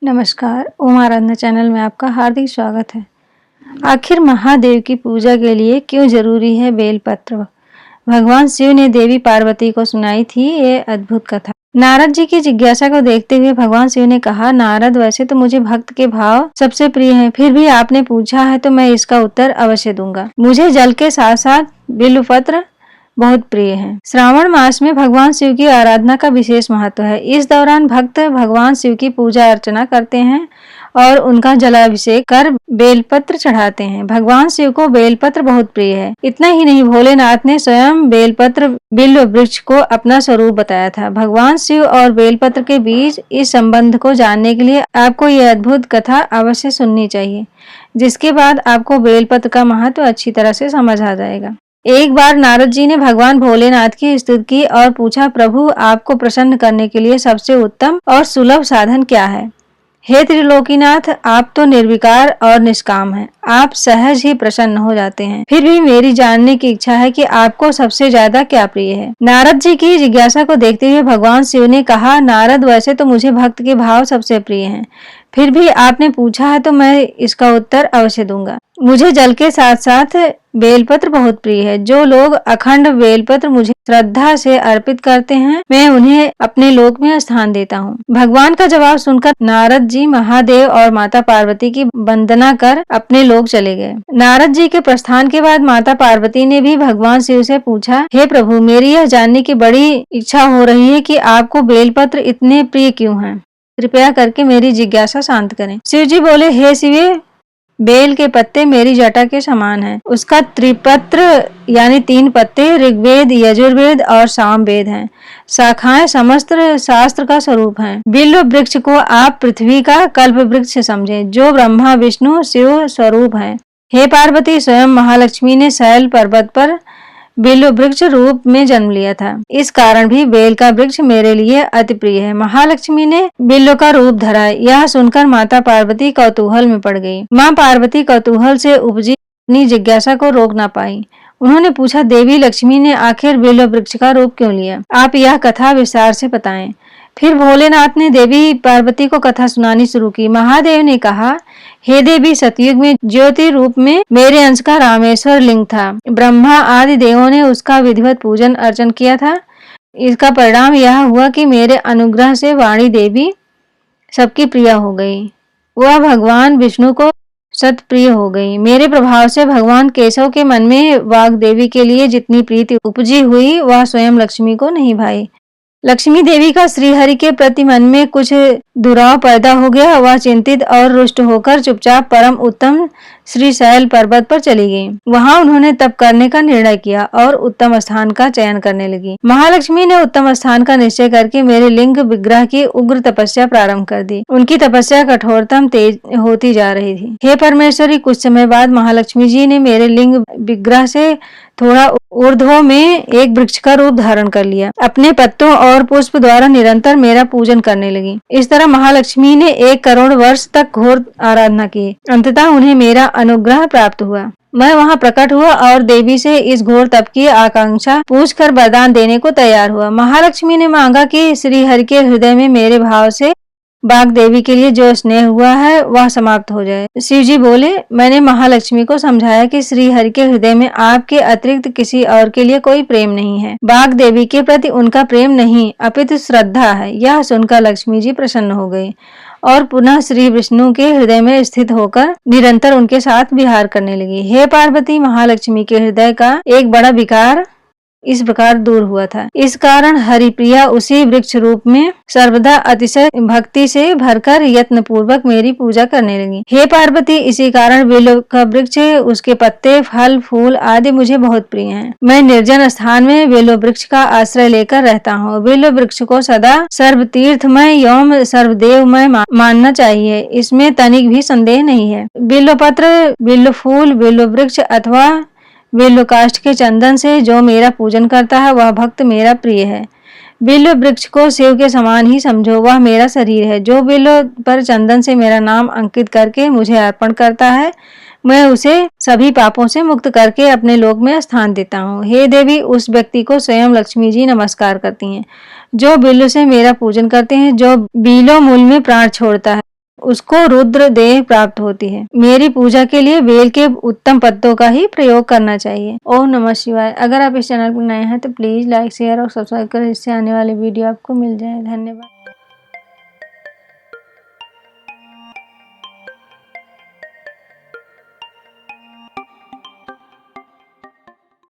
नमस्कार, ओम आराधना चैनल में आपका हार्दिक स्वागत है। आखिर महादेव की पूजा के लिए क्यों जरूरी है बेलपत्र? भगवान शिव ने देवी पार्वती को सुनाई थी ये अद्भुत कथा। नारद जी की जिज्ञासा को देखते हुए भगवान शिव ने कहा, नारद, वैसे तो मुझे भक्त के भाव सबसे प्रिय हैं, फिर भी आपने पूछा है तो मैं इसका उत्तर अवश्य दूंगा। मुझे जल के साथ साथ बिल्वपत्र बहुत प्रिय है। श्रावण मास में भगवान शिव की आराधना का विशेष महत्व है। इस दौरान भक्त भगवान शिव की पूजा अर्चना करते हैं और उनका जलाभिषेक कर बेलपत्र चढ़ाते हैं। भगवान शिव को बेलपत्र बहुत प्रिय है। इतना ही नहीं, भोलेनाथ ने स्वयं बेलपत्र बिल्व वृक्ष को अपना स्वरूप बताया था। भगवान शिव और बेलपत्र के बीच इस संबंध को जानने के लिए आपको यह अद्भुत कथा अवश्य सुननी चाहिए, जिसके बाद आपको बेलपत्र का महत्व अच्छी तरह से समझ आ जाएगा। एक बार नारद जी ने भगवान भोलेनाथ की स्तुति की और पूछा, प्रभु, आपको प्रसन्न करने के लिए सबसे उत्तम और सुलभ साधन क्या है? हे त्रिलोकीनाथ, आप तो निर्विकार और निष्काम हैं। आप सहज ही प्रसन्न हो जाते हैं। फिर भी मेरी जानने की इच्छा है कि आपको सबसे ज्यादा क्या प्रिय है? नारद जी की जिज्ञासा को देखते हुए भगवान शिव ने कहा, नारद, वैसे तो मुझे भक्त के भाव सबसे प्रिय हैं, फिर भी आपने पूछा है तो मैं इसका उत्तर अवश्य दूंगा। मुझे जल के साथ साथ बेलपत्र बहुत प्रिय है। जो लोग अखंड बेलपत्र मुझे श्रद्धा से अर्पित करते हैं, मैं उन्हें अपने लोक में स्थान देता हूँ। भगवान का जवाब सुनकर नारद जी महादेव और माता पार्वती की वंदना कर अपने लोक चले गए। नारद जी के प्रस्थान के बाद माता पार्वती ने भी भगवान शिव से पूछा, हे प्रभु, मेरी यह जानने की बड़ी इच्छा हो रही है कि आपको बेलपत्र इतने प्रिय क्यों हैं? कृपया करके मेरी जिज्ञासा शांत करें। शिव जी बोले, हे शिव, बेल के पत्ते मेरी जटा के समान हैं। उसका त्रिपत्र यानी 3 पत्ते ऋग्वेद, यजुर्वेद और सामवेद हैं। शाखाएं समस्त शास्त्र का स्वरूप हैं। बिल्व वृक्ष को आप पृथ्वी का कल्प वृक्ष समझें, जो ब्रह्मा विष्णु शिव स्वरूप है। हे पार्वती, स्वयं महालक्ष्मी ने शैल पर्वत पर बिल्व वृक्ष रूप में जन्म लिया था। इस कारण भी बेल का वृक्ष मेरे लिए अति प्रिय है। महालक्ष्मी ने बिल्व का रूप धरा। यह सुनकर माता पार्वती कौतूहल में पड़ गई। माँ पार्वती कौतूहल से उपजी अपनी जिज्ञासा को रोक ना पाई। उन्होंने पूछा, देवी लक्ष्मी ने आखिर बिल्व वृक्ष का रूप क्यों लिया? आप यह कथा विस्तार से बताएं। फिर भोलेनाथ ने देवी पार्वती को कथा सुनानी शुरू की। महादेव ने कहा, हे देवी, सतयुग में ज्योति रूप में मेरे अंश का रामेश्वर लिंग था। ब्रह्मा आदि देवों ने उसका विधिवत पूजन अर्चन किया था। इसका परिणाम यह हुआ कि मेरे अनुग्रह से वाणी देवी सबकी प्रिय हो गई। वह भगवान विष्णु को सत प्रिय हो गई। मेरे प्रभाव से भगवान केशव के मन में वाग देवी के लिए जितनी प्रीति उपजी हुई, वह स्वयं लक्ष्मी को नहीं भाई। लक्ष्मी देवी का श्रीहरि के प्रति मन में कुछ दुराव पैदा हो गया। वह चिंतित और रुष्ट होकर चुपचाप परम उत्तम श्री शैल पर्वत पर चली गई। वहां उन्होंने तप करने का निर्णय किया और उत्तम स्थान का चयन करने लगी। महालक्ष्मी ने उत्तम स्थान का निश्चय करके मेरे लिंग विग्रह की उग्र तपस्या प्रारंभ कर दी। उनकी तपस्या कठोरतम तेज होती जा रही थी। हे परमेश्वरी, कुछ समय बाद महालक्ष्मी जी ने मेरे लिंग विग्रह से थोड़ा ऊर्ध्व में एक वृक्ष का रूप धारण कर लिया। अपने पत्तों और पुष्प द्वारा निरंतर मेरा पूजन करने लगी। इस तरह महालक्ष्मी ने 1 करोड़ वर्ष तक घोर आराधना की। अंततः उन्हें मेरा अनुग्रह प्राप्त हुआ। मैं वहां प्रकट हुआ और देवी से इस घोर तप की आकांक्षा पूछकर वरदान देने को तैयार हुआ। महालक्ष्मी ने मांगा कि श्री हरि के हृदय में मेरे भाव से बाग देवी के लिए जो स्नेह हुआ है वह समाप्त हो जाए। शिव जी बोले, मैंने महालक्ष्मी को समझाया कि श्री हरि के हृदय में आपके अतिरिक्त किसी और के लिए कोई प्रेम नहीं है। बाग देवी के प्रति उनका प्रेम नहीं अपितु श्रद्धा है। यह सुनकर लक्ष्मी जी प्रसन्न हो गई और पुनः श्री विष्णु के हृदय में स्थित होकर निरंतर उनके साथ विहार करने लगी। हे पार्वती, महालक्ष्मी के हृदय का एक बड़ा विकार इस प्रकार दूर हुआ था। इस कारण हरिप्रिया उसी वृक्ष रूप में सर्वदा अतिशय भक्ति से भरकर यत्न पूर्वक मेरी पूजा करने लगी। हे पार्वती, इसी कारण बिल्व का वृक्ष, उसके पत्ते, फल, फूल आदि मुझे बहुत प्रिय हैं। मैं निर्जन स्थान में बिल्व वृक्ष का आश्रय लेकर रहता हूँ। बिल्व वृक्ष को सदा सर्वतीर्थमय एवं सर्वदेवमय मानना चाहिए, इसमें तनिक भी संदेह नहीं है। बिल्व पत्र, बिल्व फूल, बिल्व वृक्ष अथवा बिल्व काष्ठ के चंदन से जो मेरा पूजन करता है वह भक्त मेरा प्रिय है। बिल्व वृक्ष को शिव के समान ही समझो, वह मेरा शरीर है। जो बिल्व पर चंदन से मेरा नाम अंकित करके मुझे अर्पण करता है, मैं उसे सभी पापों से मुक्त करके अपने लोक में स्थान देता हूँ। हे देवी, उस व्यक्ति को स्वयं लक्ष्मी जी नमस्कार करती हैं जो बिल्व से मेरा पूजन करते हैं, जो बीलो मूल में प्राण छोड़ता है। उसको रुद्र देह प्राप्त होती है। मेरी पूजा के लिए बेल के उत्तम पत्तों का ही प्रयोग करना चाहिए। ओम नमः शिवाय। अगर आप इस चैनल पर नए हैं तो प्लीज लाइक शेयर और सब्सक्राइब करें, इससे आने वाली वीडियो आपको मिल जाए। धन्यवाद।